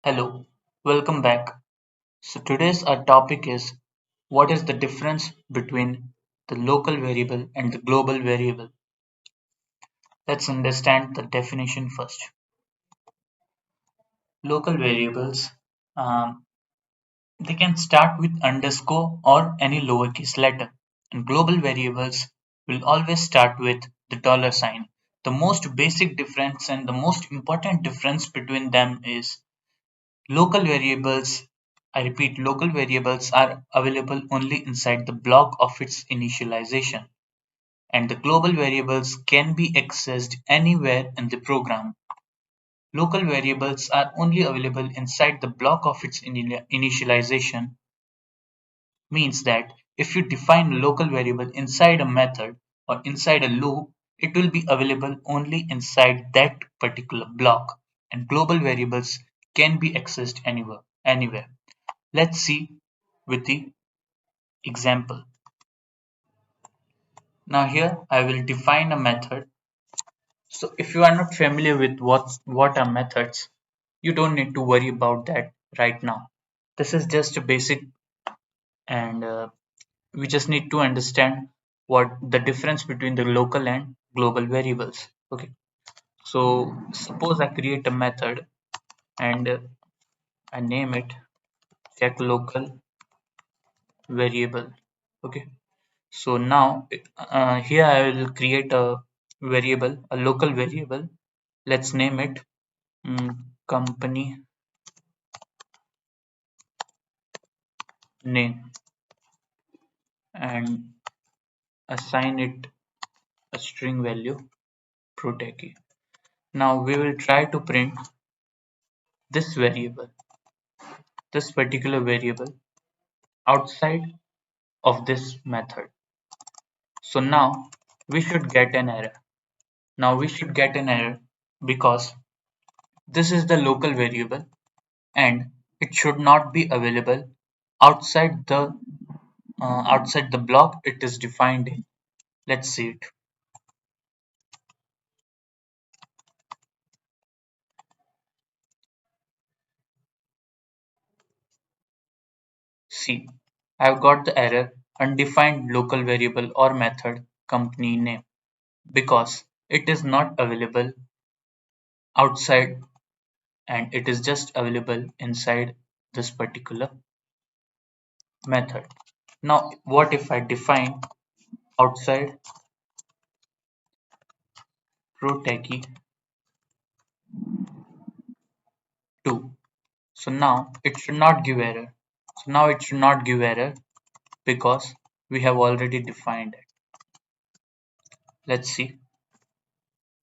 Hello, welcome back. So today's our topic is what is the difference between the local variable and the global variable. Let's understand the definition first. Local variables, um, they can start with underscore or any lowercase letter, and global variables will always start with the dollar sign. The most basic difference and the most important difference between them is local variables, I repeat, local variables are available only inside the block of its initialization, and the global variables can be accessed anywhere in the program. Local variables are only available inside the block of its initialization, means that if you define a local variable inside a method or inside a loop, it will be available only inside that particular block, and global variables can be accessed anywhere. Let's see with the example. Now here I will define a method. So if you are not familiar with what are methods, you don't need to worry about that right now. This is just a basic, and we just need to understand what the difference between the local and global variables. Okay. So suppose I create a method and I name it check local variable. Okay. So now here I will create a variable, a local variable. Let's name it company name and assign it a string value proteki. Now we will try to print this variable, this particular variable outside of this method. So now we should get an error. Now we should get an error because this is the local variable and it should not be available outside the block it is defined in. Let's see it. See, I've got the error undefined local variable or method company name because it is not available outside and it is just available inside this particular method. Now, what if I define outside proteki 2? So now it should not give error. So now it should not give error because we have already defined it. Let's see.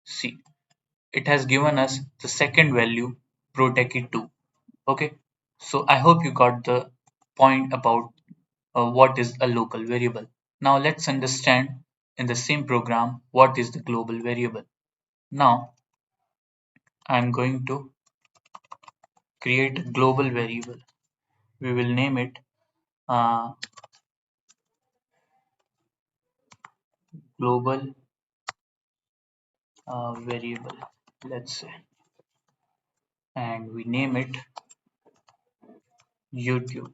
See, it has given us the second value proteki 2. Okay, so I hope you got the point about what is a local variable. Now let's understand in the same program what is the global variable. Now I'm going to create a global variable. We will name it uh, global variable, let's say, and we name it YouTube.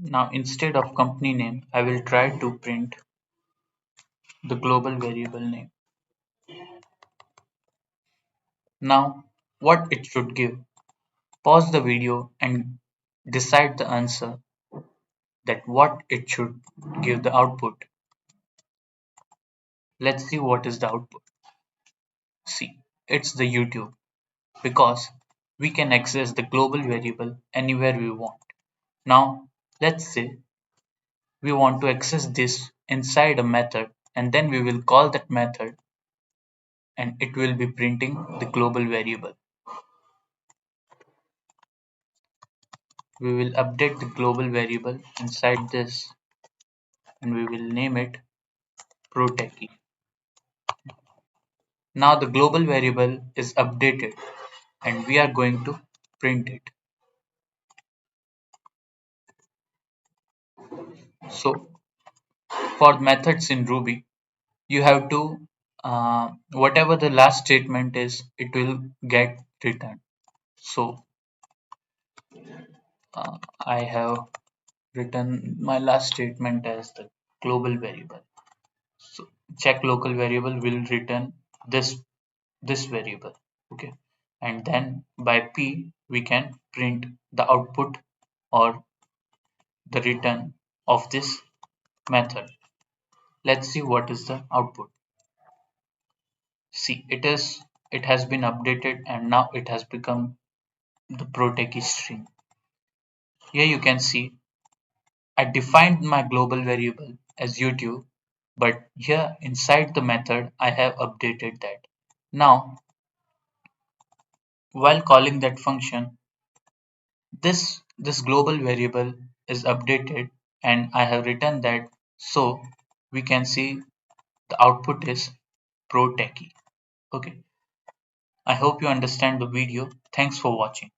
Now instead of company name, I will try to print the global variable name. Now what it should give. Pause the video and decide the answer that what it should give the output. Let's see what is the output. See, it's the YouTube because we can access the global variable anywhere we want. Now, let's say we want to access this inside a method and then we will call that method and it will be printing the global variable. We will update the global variable inside this and we will name it proteki. Now the global variable is updated and we are going to print it. So for methods in Ruby, you have to whatever the last statement is, it will get returned. So I have written my last statement as the global variable. So check local variable will return this variable. Okay, and then by P we can print the output or the return of this method. Let's see what is the output. See, it has been updated and now it has become the proteki string. Here you can see I defined my global variable as YouTube, but here inside the method I have updated that. Now while calling that function, this global variable is updated and I have written that, so we can see the output is proteki. Okay, I hope you understand the video. Thanks for watching.